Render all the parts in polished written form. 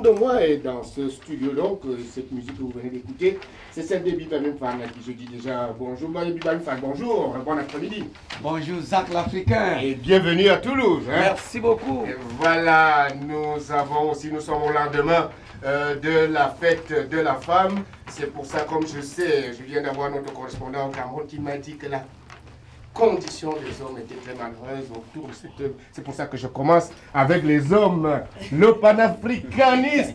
de moi et dans ce studio, donc, cette musique que vous venez d'écouter, c'est celle de Bibamim Fan à qui je dis déjà bonjour, Bibamim Fan, bonjour, bon après-midi. Bonjour Zach l'Africain. Et bienvenue à Toulouse. Hein. Merci beaucoup. Et voilà, nous sommes au lendemain de la fête de la femme. C'est pour ça, comme je sais, je viens d'avoir notre correspondant au Cameroun qui m'a dit que la condition des hommes était très malheureuse autour de cette œuvre. C'est pour ça que je commence avec les hommes. Le panafricaniste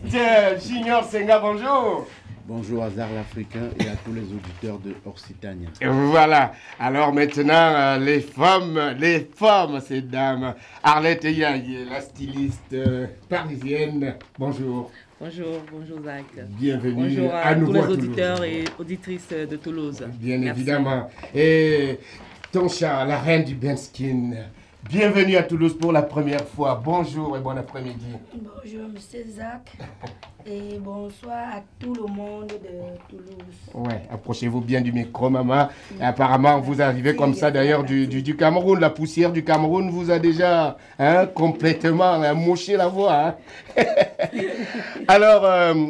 Junior Senga, bonjour. Bonjour à Zach l'Africain et à tous les auditeurs de Occitania. Voilà. Alors maintenant, les femmes, ces dames. Arlette Yaye, la styliste parisienne. Bonjour. Bonjour Zach. Bienvenue bonjour à nouveau tous les à Toulouse. Auditeurs et auditrices de Toulouse. Bien Merci. évidemment. Et Toncha, la reine du Benskin. Bienvenue à Toulouse pour la première fois. Bonjour et bon après-midi. Bonjour, monsieur Zach. Et bonsoir à tout le monde de Toulouse. Ouais, approchez-vous bien du micro, maman. Et apparemment, vous arrivez comme ça d'ailleurs du Cameroun. La poussière du Cameroun vous a déjà complètement mouché la voix. Hein. Alors,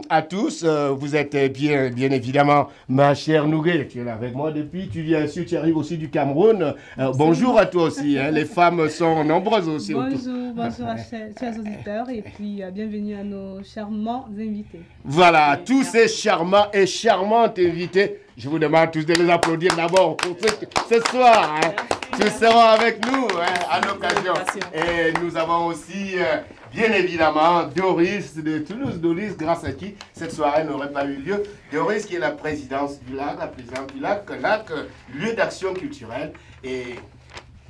à tous, vous êtes bien évidemment ma chère Nougué. Tu es là avec moi depuis. Tu arrives aussi du Cameroun. Bonjour à toi aussi. Hein. Les femmes sont nombreuses aussi. Bonjour à chers auditeurs et puis bienvenue à nos charmants invités. Voilà, tous ces charmants et charmantes invités, je vous demande tous de les applaudir d'abord pour ce soir. Hein. Ils seront avec nous à l'occasion. Et nous avons aussi, bien évidemment, Doris de Toulouse. Doris, grâce à qui cette soirée n'aurait pas eu lieu. Doris qui est la présidente du LAC, lieu d'action culturelle. Et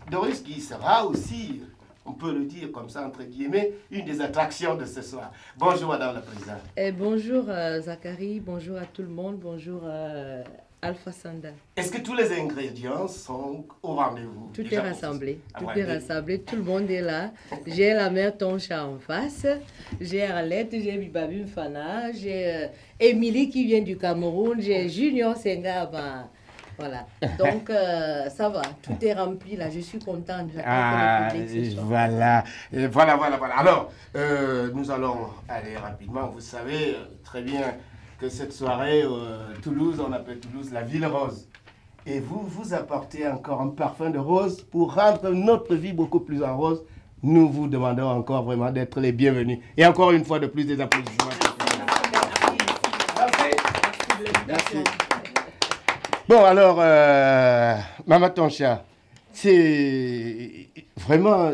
Doris qui sera aussi, on peut le dire comme ça, entre guillemets, une des attractions de ce soir. Bonjour, Madame la Présidente. Et bonjour Zachary, bonjour à tout le monde, bonjour Alpha Sanda. Est-ce que tous les ingrédients sont au rendez-vous? Tout est rassemblé, tout le monde est là. J'ai la mère Toncha en face, j'ai Arlette, j'ai Bibamim Fana, j'ai Émilie qui vient du Cameroun, j'ai Junior Senga. Voilà, donc ça va, tout est rempli là, je suis contente. Voilà. Alors, nous allons aller rapidement. Vous savez très bien que cette soirée, Toulouse, on appelle Toulouse la ville rose. Et vous apportez encore un parfum de rose pour rendre notre vie beaucoup plus en rose. Nous vous demandons encore vraiment d'être les bienvenus. Et encore une fois de plus, des applaudissements. Merci. Bon, alors, Maman Toncha, c'est vraiment,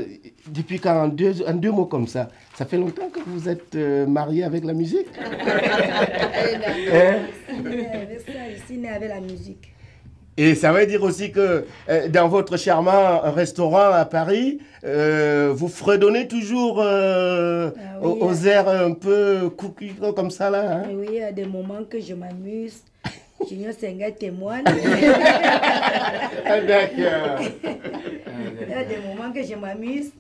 depuis quand, en deux mots comme ça fait longtemps que vous êtes mariée avec la musique? Je suis née avec la musique. Et ça veut dire aussi que dans votre charmant restaurant à Paris, vous fredonnez toujours aux airs un peu cookies comme ça là. Hein? Oui, il y a des moments que je m'amuse. Junior Senga témoigne. D'accord. Il y a des moments que je m'amuse,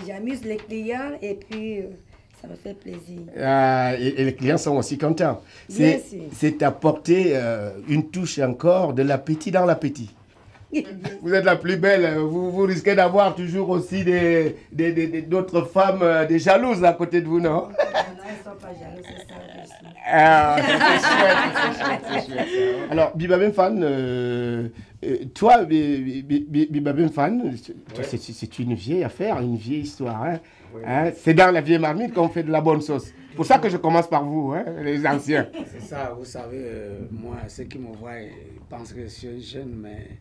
j'amuse les clients et puis ça me fait plaisir. Et les clients sont aussi contents. C'est apporter une touche encore de l'appétit dans l'appétit. Vous êtes la plus belle, vous risquez d'avoir toujours aussi d'autres femmes, des jalouses à côté de vous, non? Non, elles ne sont pas jalouses, c'est ça. C'est chouette. Alors, Bibamim Fan, toi, Bibamim Fan, c'est une vieille affaire, une vieille histoire. Hein? Oui. Hein? C'est dans la vieille marmite qu'on fait de la bonne sauce. C'est pour ça que je commence par vous, hein, les anciens. C'est ça, vous savez, moi, ceux qui me voient pensent que je suis jeune, mais...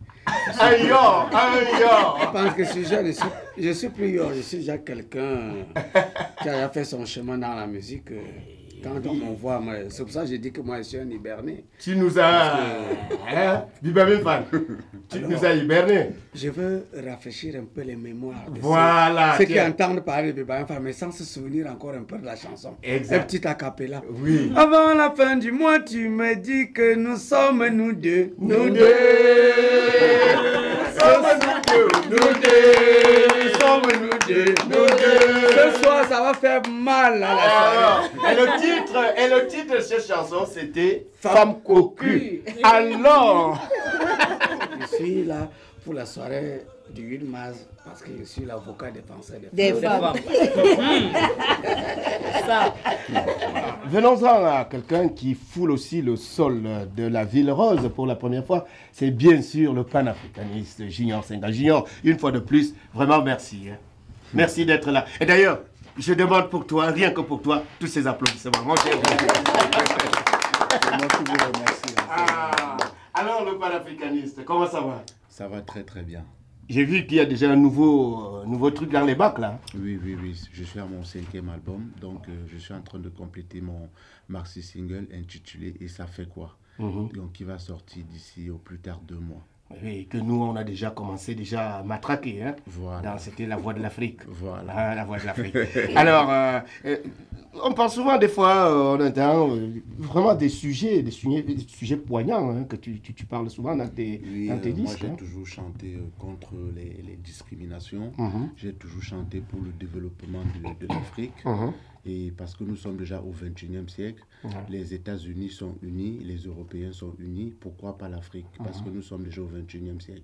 Aïe! Je pense que je suis jeune, je suis plus jeune, je suis déjà quelqu'un qui a fait son chemin dans la musique. Quand on me voit, c'est pour ça que j'ai dit que moi je suis un hiberné. Tu nous as... Bibamim Fan, tu nous as hiberné. Je veux rafraîchir un peu les mémoires de ceux qui entendent parler de Bibamim Fan, mais sans se souvenir encore un peu de la chanson. Exact. Un petit acapella. Oui. Avant la fin du mois, tu me dis que nous sommes nous deux. Nous deux. Ce soir, ça va faire mal à la soirée. Et le titre de cette chanson, c'était Femme cocu. Alors, je suis là pour la soirée du 8 mars parce que je suis l'avocat défenseur des femmes. Ça. Venons-en à quelqu'un qui foule aussi le sol de la Ville Rose pour la première fois. C'est bien sûr le panafricaniste Junior Senghor. Junior, une fois de plus, vraiment merci. Hein. Merci d'être là. Et d'ailleurs, je demande pour toi, rien que pour toi, tous ces applaudissements. Mon cher. C'est moi qui vous remercie. Alors, le panafricaniste, comment ça va? Ça va très très bien. J'ai vu qu'il y a déjà un nouveau truc dans les bacs, là. Oui. Je suis à mon 5e album, donc je suis en train de compléter mon maxi single intitulé « Et ça fait quoi ?» Donc, qui va sortir d'ici au plus tard 2 mois. Oui, que nous, on a déjà commencé à matraquer. Hein? Voilà. C'était la voix de l'Afrique. Voilà. Ah, la voix de l'Afrique. Alors, on parle souvent des fois, on entend vraiment des sujets poignants hein, que tu parles souvent dans tes disques. Moi, j'ai toujours chanté contre les discriminations. J'ai toujours chanté pour le développement de l'Afrique. Et parce que nous sommes déjà au 21e siècle, les États-Unis sont unis, les Européens sont unis. Pourquoi pas l'Afrique? Parce que nous sommes déjà au 21e siècle.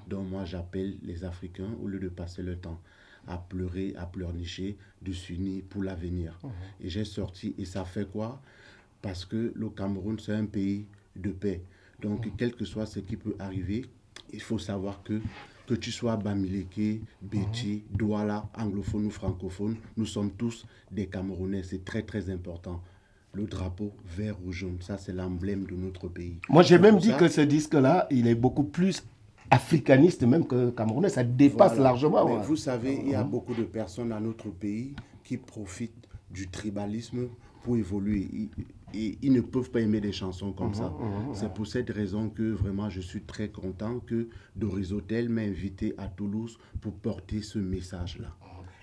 Donc moi, j'appelle les Africains, au lieu de passer le temps à pleurer, à pleurnicher, de s'unir pour l'avenir. Et j'ai sorti, et ça fait quoi? Parce que le Cameroun, c'est un pays de paix. Donc, quel que soit ce qui peut arriver, il faut savoir que tu sois Bamileke, Béti, Douala, anglophone ou francophone, nous sommes tous des Camerounais. C'est très, très important. Le drapeau vert ou jaune, ça, c'est l'emblème de notre pays. Moi, j'ai même dit que ce disque-là, il est beaucoup plus africaniste même que camerounais. Ça dépasse largement. Mais vous savez, il y a beaucoup de personnes dans notre pays qui profitent du tribalisme pour évoluer. Ils ne peuvent pas aimer des chansons comme ça. C'est pour cette raison que vraiment je suis très content que Doris Hotel m'a invité à Toulouse pour porter ce message-là.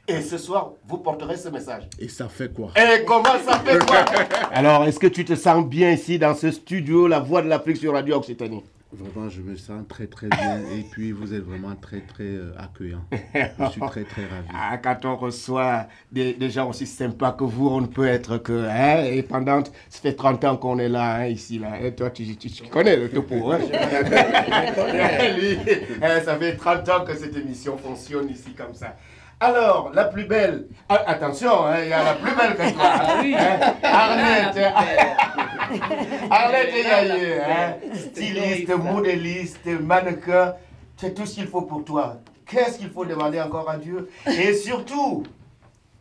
Et ce soir, vous porterez ce message. Et ça fait quoi? Et comment ça fait quoi? Alors, est-ce que tu te sens bien ici dans ce studio, La Voix de l'Afrique sur Radio Occitanie? Vraiment, je me sens très très bien et puis vous êtes vraiment très très accueillant. Je suis très très ravi. Quand on reçoit des gens aussi sympas que vous, on ne peut être que... Hein, et pendant, ça fait 30 ans qu'on est là, hein, ici, là. Et toi, tu connais le topo, hein? Lui, ça fait 30 ans que cette émission fonctionne ici comme ça. Alors, la plus belle... attention, il y a la plus belle que toi. Oui. Arlette Yaye, styliste, modéliste, mannequin, c'est tout ce qu'il faut pour toi. Qu'est-ce qu'il faut demander encore à Dieu? Et surtout,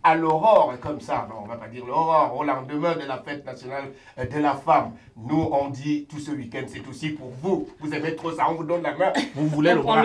à l'aurore, comme ça, non, on ne va pas dire l'aurore, au lendemain de la fête nationale de la femme. Nous, on dit, tout ce week-end, c'est aussi pour vous. Vous aimez trop ça, on vous donne la main, vous voulez le bras.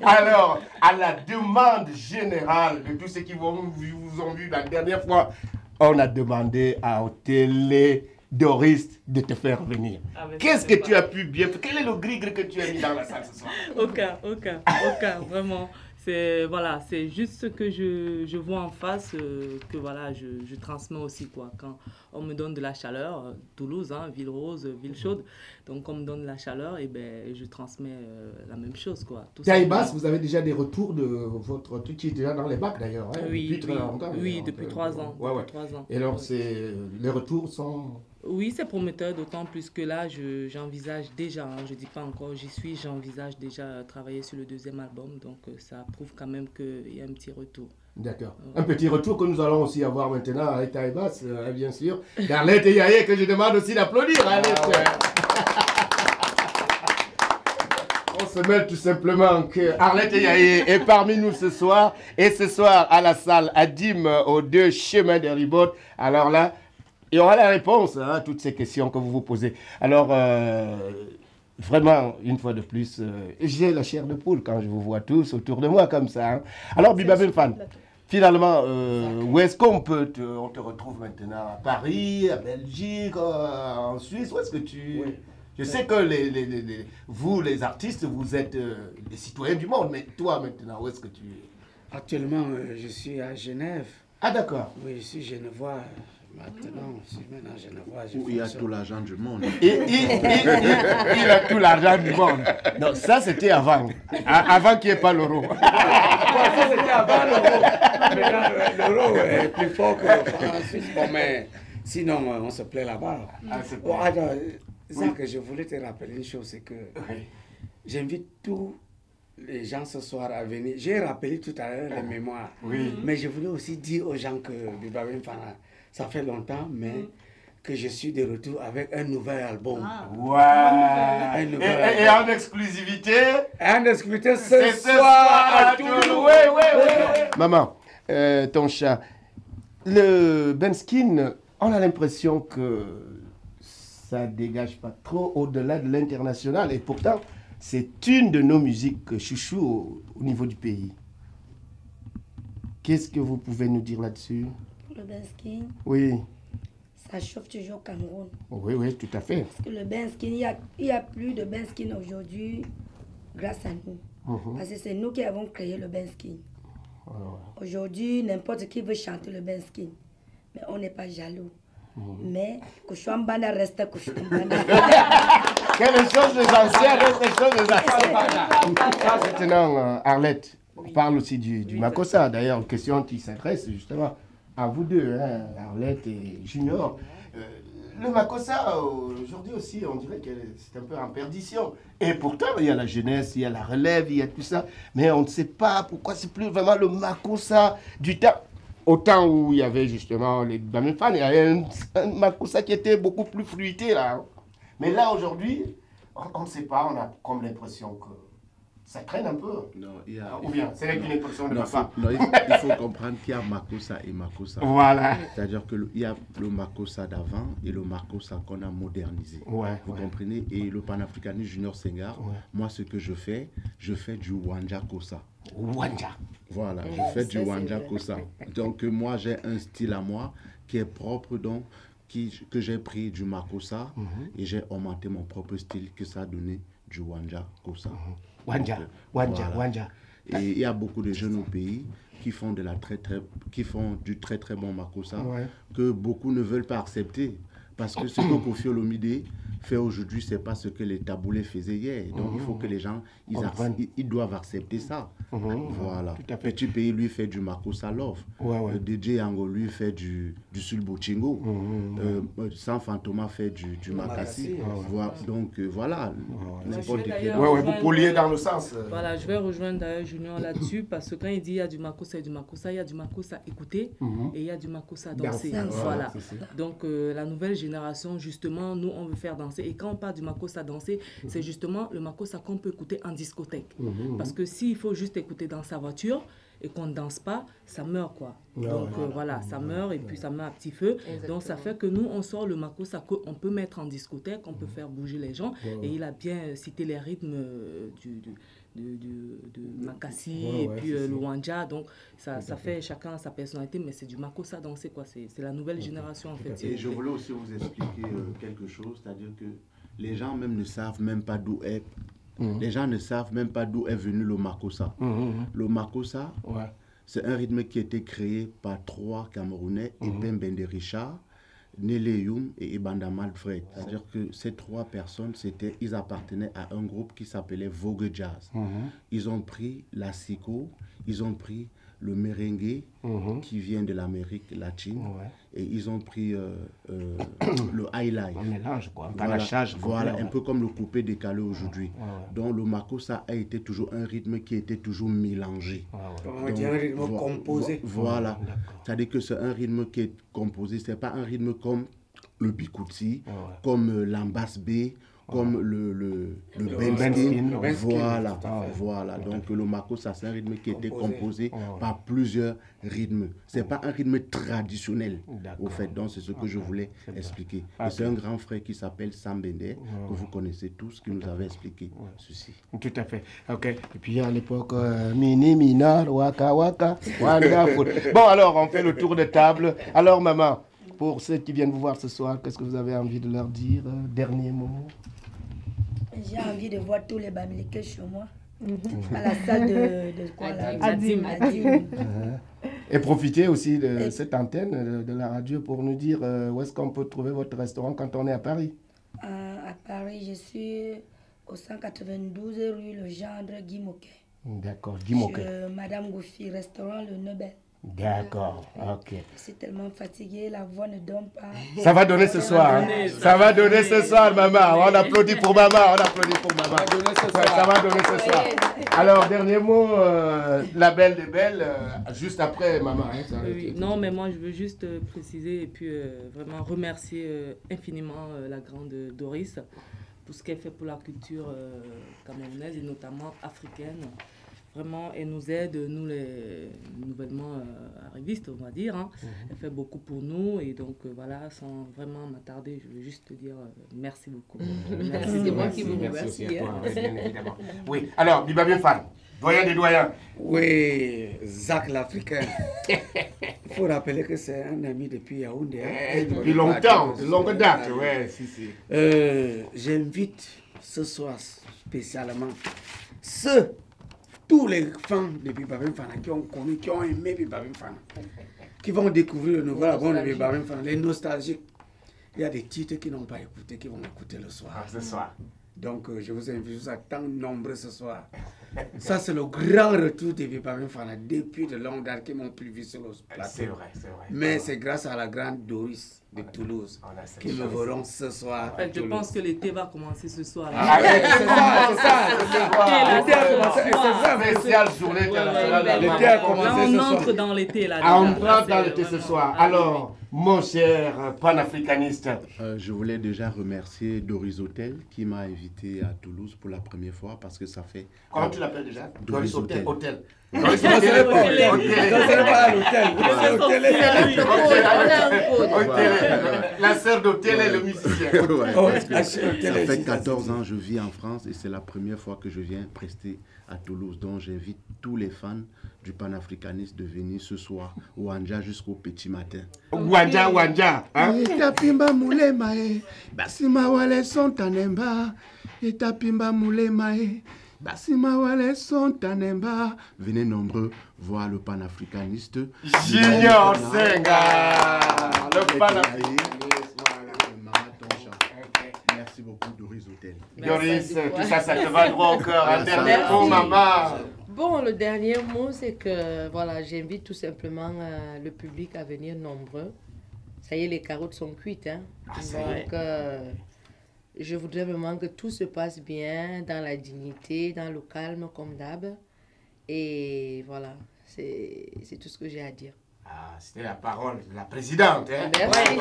Alors, à la demande générale de tous ceux qui vous ont vu la dernière fois, on a demandé à Télé Doris de te faire venir. Qu'est-ce que tu as pu bien faire? Quel est le gris-gris que tu as mis dans la salle ce soir? Aucun, vraiment. C'est juste ce que je vois en face que voilà, je transmets aussi quoi. Quand on me donne de la chaleur, Toulouse, hein, ville rose, ville chaude, donc on me donne de la chaleur et ben je transmets la même chose quoi. Taïbas, vous avez déjà des retours de votre truc qui est déjà dans les bacs d'ailleurs. Hein, oui, depuis très longtemps. Oui, depuis 3 ans. Ouais. 3 ans. Et alors les retours sont... Oui, c'est prometteur, d'autant plus que là, j'envisage déjà, hein, je ne dis pas encore j'y suis, j'envisage déjà travailler sur le 2e album, donc ça prouve quand même qu'il y a un petit retour. D'accord. Un petit retour que nous allons aussi avoir maintenant avec Taïbas, bien sûr. Arlette Yaye, que je demande aussi d'applaudir. On se met tout simplement que Arlette Yaye est parmi nous ce soir. Et ce soir, à la salle Adim, aux 2 chemins de Ribot. Alors là, il y aura la réponse à toutes ces questions que vous vous posez. Alors, vraiment, une fois de plus, j'ai la chair de poule quand je vous vois tous autour de moi comme ça. Hein. Alors, Biba Fan, finalement, où est-ce qu'on on te retrouve maintenant? À Paris, à Belgique, en Suisse? Où est-ce que tu... Oui. Je sais que vous, les artistes, vous êtes des citoyens du monde, mais toi maintenant, où est-ce que tu es? Actuellement, je suis à Genève. Ah d'accord. Oui, je suis genevois. Maintenant, Genevois, où il y a tout l'argent du monde. Il a tout l'argent du monde. Non, ça c'était avant. Avant qu'il n'y ait pas l'euro. Ça c'était avant l'euro. Maintenant, l'euro est plus fort que le franc suisse. Bon, mais sinon, on se plaît là-bas. Zach, je voulais te rappeler une chose, c'est que j'invite tous les gens ce soir à venir. J'ai rappelé tout à l'heure les mémoires. Oui. Mais je voulais aussi dire aux gens que Bibabin Fana, ça fait longtemps, mais que je suis de retour avec un nouvel album. Ouais. Et en exclusivité. En exclusivité ce soir à Toulouse. Oui. Maman, ton chat, le Benskin, on a l'impression que ça dégage pas trop au-delà de l'international. Et pourtant, c'est une de nos musiques chouchou au niveau du pays. Qu'est-ce que vous pouvez nous dire là-dessus? Le Benskin. Oui. Ça chauffe toujours au Cameroun. Oui, tout à fait. Parce que le Benskin, il y a plus de Benskin aujourd'hui grâce à nous. Parce que c'est nous qui avons créé le Benskin. Aujourd'hui, n'importe qui veut chanter le Benskin. Mais on n'est pas jaloux. Mais Kouchouambana reste Kouchouambana. Quelle chose des anciens reste des choses des anciens. Maintenant, Arlette, on parle aussi du Makossa. D'ailleurs, une question qui s'adresse justement à vous deux, hein, Arlette et Junior. Le Makossa, aujourd'hui aussi, on dirait que c'est un peu en perdition. Et pourtant, il y a la jeunesse, il y a la relève, il y a tout ça. Mais on ne sait pas pourquoi c'est plus vraiment le Makossa du temps. Au temps où il y avait justement les Bamifans, il y avait un Makossa qui était beaucoup plus fluidé là. Mais là, aujourd'hui, on ne sait pas, on a comme l'impression que ça traîne un peu. Non, ou bien, c'est une impression de ma part. Non, il faut comprendre qu'il y a Makossa et Makossa. Voilà. C'est-à-dire qu'il y a le Makossa d'avant et le Makossa qu'on a modernisé. Vous comprenez? Et le panafricanisme Junior Senghar, moi, ce que je fais du Wanja Kossa. Wanja. Voilà, je fais du Wanja Kossa. Donc, moi, j'ai un style à moi qui est propre, donc, que j'ai pris du Makossa et j'ai augmenté mon propre style que ça a donné du Wanja Kossa. Wanja. Et il y a beaucoup de jeunes au pays qui font du très très bon Makossa que beaucoup ne veulent pas accepter. Parce que ce que Koffi Olomide fait aujourd'hui, c'est pas ce que les Taboulés faisaient hier. Donc il faut que les gens, ils doivent accepter ça. Voilà. Petit Pays, lui, fait du Makossa Love. DJ Yango, lui, fait du Sulbo Chingo. San Fantoma fait du Makassi. Donc voilà. N'importe qui. Vous poliez dans le sens. Voilà, je vais rejoindre d'ailleurs Junior là-dessus parce que quand il dit il y a du Makossa et du Makossa, il y a du Makossa écouter et il y a du Makossa danser. Voilà. Donc la nouvelle génération, justement, nous, on veut faire danser. Et quand on parle du Makossa danser, c'est justement le Makossa qu'on peut écouter en discothèque. Parce que s'il faut juste écouter dans sa voiture et qu'on ne danse pas, ça meurt, quoi. Donc voilà, ça meurt et puis ça met à petit feu. Donc ça fait que nous, on sort le Makossa qu'on peut mettre en discothèque, on peut faire bouger les gens. Et il a bien cité les rythmes de Makassi et puis le Wanja. Donc ça fait chacun sa personnalité, mais c'est du Makossa danser, quoi. C'est la nouvelle génération, en fait. Et je voulais aussi vous expliquer quelque chose, c'est-à-dire que les gens même ne savent même pas d'où est. Les gens ne savent même pas d'où est venu le Makossa. Le Makossa, c'est un rythme qui a été créé par 3 Camerounais, Ibn Bende Richard, Nele Youm et Ibanda Malfred. C'est-à-dire que ces 3 personnes, ils appartenaient à un groupe qui s'appelait Vogue Jazz. Ils ont pris la siko, ils ont pris le merengue qui vient de l'Amérique latine et ils ont pris le highlight. Un mélange, quoi. Voilà, un peu comme le coupé décalé aujourd'hui. Donc le Makossa a été toujours un rythme qui était toujours mélangé. Donc, un rythme composé. Voilà. C'est-à-dire que c'est un rythme qui est composé. C'est pas un rythme comme le Bikouti, comme l'Ambasbe, comme le Benskin. Voilà. Donc le Makossa, c'est un rythme qui a été composé par plusieurs rythmes. C'est pas un rythme traditionnel, au fait. Donc c'est ce que je voulais expliquer. Et c'est un grand frère qui s'appelle Sam Bender, que vous connaissez tous, qui nous avait expliqué ceci. Tout à fait. Ok. Et puis à l'époque, Mini, Minar, Waka, Waka, Wonderful. Bon, alors on fait le tour de table. Alors maman, pour ceux qui viennent vous voir ce soir, qu'est-ce que vous avez envie de leur dire? Dernier mot. J'ai envie de voir tous les Bamilikés chez moi. À la salle de quoi là? Adim. Et profitez aussi de cette antenne de la radio pour nous dire où est-ce qu'on peut trouver votre restaurant quand on est à Paris. À Paris, je suis au 192 rue Le Gendre, Guy Moquet. D'accord, Guy Moquet. Madame Goufi, restaurant Le Nobel. D'accord, ok. Je suis tellement fatiguée, la voix ne donne pas. Ça va donner ce soir. Hein. Ça va donner ce soir, maman. On applaudit pour maman. On applaudit pour maman. Ouais, ça va donner ce soir. Alors, dernier mot, la belle des belles, juste après maman. Hein, oui. Non, mais moi, je veux juste préciser et puis vraiment remercier infiniment la grande Doris pour ce qu'elle fait pour la culture camerounaise et notamment africaine. Vraiment, elle nous aide, nous les nouvellement arrivistes, on va dire. Hein. Elle fait beaucoup pour nous et donc voilà, sans vraiment m'attarder, je veux juste te dire merci beaucoup. Merci, c'est moi qui vous remercie. remercie. Bien évidemment. Oui, alors, Biba Bien Fan, doyen des doyens. Oui, Zach l'Africain. Il faut rappeler que c'est un ami depuis Yaoundé. Depuis longtemps, de longue date. Ouais, si. J'invite ce soir spécialement tous les fans de Biba Bien Fan qui ont connu, qui ont aimé Biba Bien Fan, qui vont découvrir le nouvel album de Biba Bien Fan, les nostalgiques. Il y a des titres qui n'ont pas écouté, qui vont écouter le soir. Ce soir. Donc je vous invite, vous êtes tant nombreux ce soir. Ça c'est le grand retour de Biba Bien Fan depuis de longue date qui m'ont plus vu sur le plateau. C'est vrai. Mais c'est grâce à la grande Doris de Toulouse qui me verront ce soir. En fait, je pense que l'été va commencer ce soir. C'est ça. L'été a commencé. C'est spéciale journée internationale. L'été a commencé là, ce on soir. entre dans l'été là. On entre dans l'été ce soir. Alors, mon cher panafricaniste. Je voulais déjà remercier Doris Hotel qui m'a invité à Toulouse pour la première fois parce que ça fait... Comment tu l'appelles déjà? Doris Hotel. Hôtel. Non, ce n'est pas à l'hôtel. La sœur d'hôtel est le musicien. Ça fait 14 ans que je vis en France et c'est la première fois que je viens prester à Toulouse. Donc j'invite tous les fans du panafricanisme de venir ce soir au Wanja jusqu'au petit matin. Wanja. Itapimba mulema e, basima wale son tanemba. Itapimba mulema e, basima wale son tanemba. Venez nombreux voir le panafricaniste Junior Senga. Le panafricaniste. Merci beaucoup Doris Hotel. Doris, tout ça te va droit au cœur. Un dernier mot, maman. Bon, le dernier mot, c'est que voilà, j'invite tout simplement le public à venir nombreux. Ça y est, les carottes sont cuites. Hein? Donc, je voudrais vraiment que tout se passe bien, dans la dignité, dans le calme, comme d'hab. Et voilà, c'est tout ce que j'ai à dire. Ah, c'était la parole de la présidente. Hein? Merci.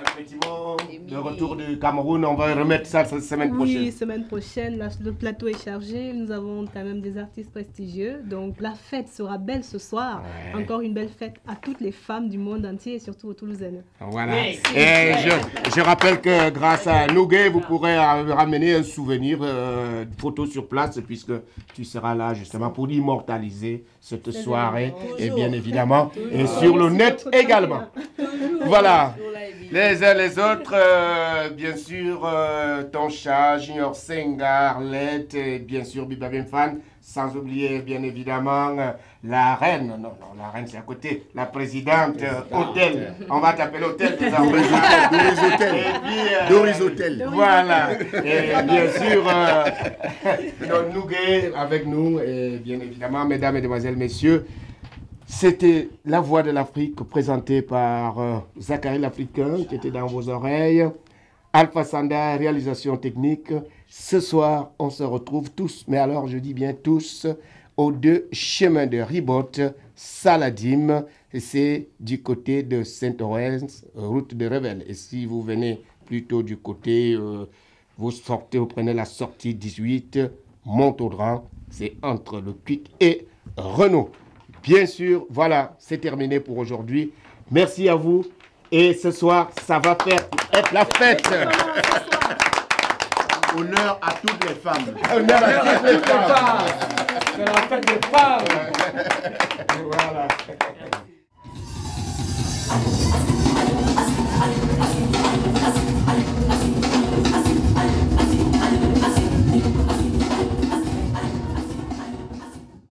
Un petit mot de retour du Cameroun, on va remettre ça la semaine prochaine. Oui, semaine prochaine, le plateau est chargé, nous avons quand même des artistes prestigieux, donc la fête sera belle ce soir. Ouais. Encore une belle fête à toutes les femmes du monde entier et surtout aux Toulousaines. Voilà. Oui, et je rappelle que grâce à Nougé, vous pourrez ramener un souvenir, photo sur place, puisque tu seras là justement pour immortaliser cette soirée. Et bien évidemment, et sur le net également. Voilà. Les uns les autres, bien sûr, ton chat, Junior Senga, Arlette, et bien sûr Biba Bien Fan, sans oublier bien évidemment la reine, non, la reine c'est à côté, la présidente, Hôtel, on va t'appeler Hôtel, Doris Hotel. Voilà, et bien sûr, Nougé avec nous, et bien évidemment, mesdames, mesdemoiselles, messieurs, c'était La Voix de l'Afrique présentée par Zachary l'Africain qui était dans vos oreilles. Alpha Sanda, réalisation technique. Ce soir, on se retrouve tous, mais alors je dis bien tous, aux 2 chemins de Ribot, Saladim. Et c'est du côté de Saint-Orens, route de Revel. Et si vous venez plutôt du côté, vous sortez, vous prenez la sortie 18, Montaudran. C'est entre le Puy et Renault. Bien sûr, voilà, c'est terminé pour aujourd'hui. Merci à vous. Et ce soir, ça va être la fête. Honneur à toutes les femmes. Honneur à toutes les femmes. C'est la fête des femmes. Voilà.